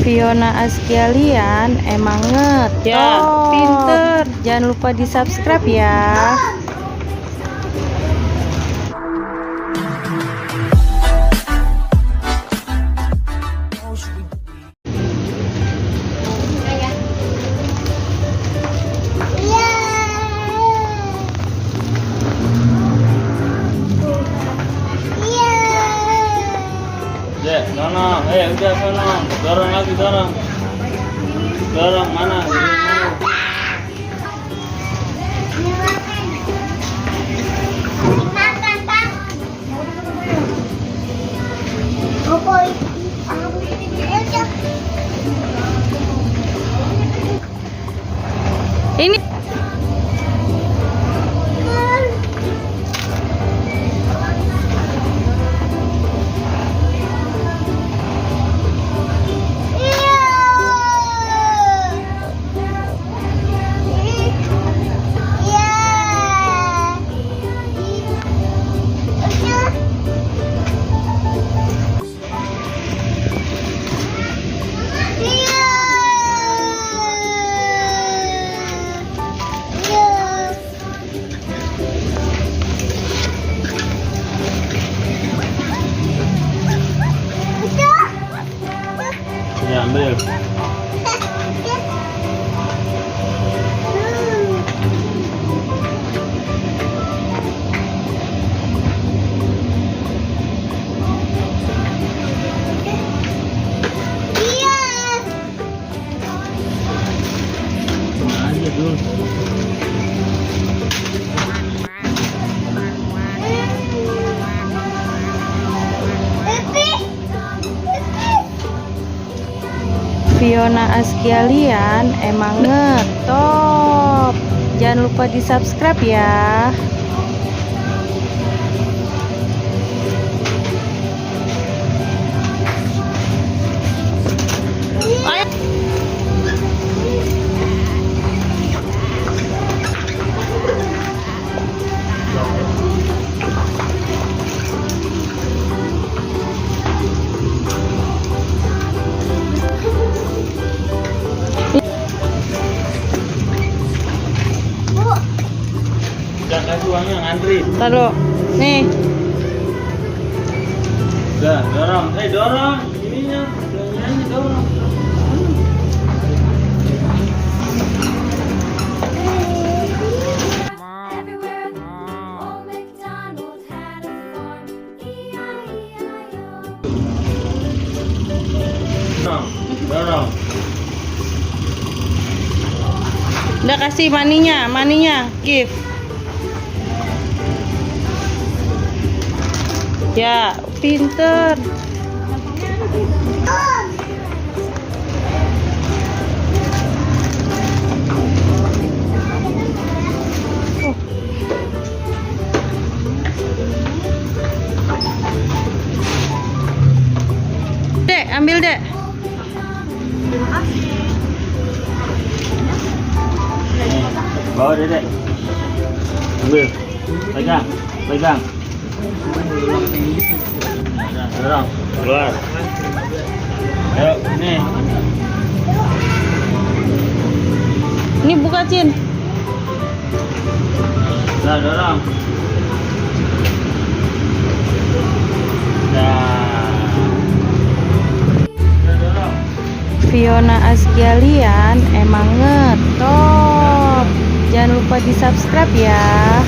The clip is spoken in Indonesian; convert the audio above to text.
Fiona Askialian emang ngetop. Ya, pinter. Jangan lupa di subscribe ya. Dek, sono, udah sono, dorong lagi, dorong mana? Ini Ya, ambil. Kena aja dulu. Fiona Askialian emang ngetop. Jangan lupa di subscribe ya. Jangan kasih uangnya, ngantri. Taruh nih. Udah, dorong. Dorong. Ininya, dorong. Dorong. Udah kasih maninya, give. Ya, pinter. Dek, ambil dek. Bawa Dedek. Ambil. Pegang. Dorong. Keluar. Ayo, ini. Ini buka, Cin. Nah, dorong. Dorong. Fiona Askialian emang ngetop. Jangan lupa di subscribe ya.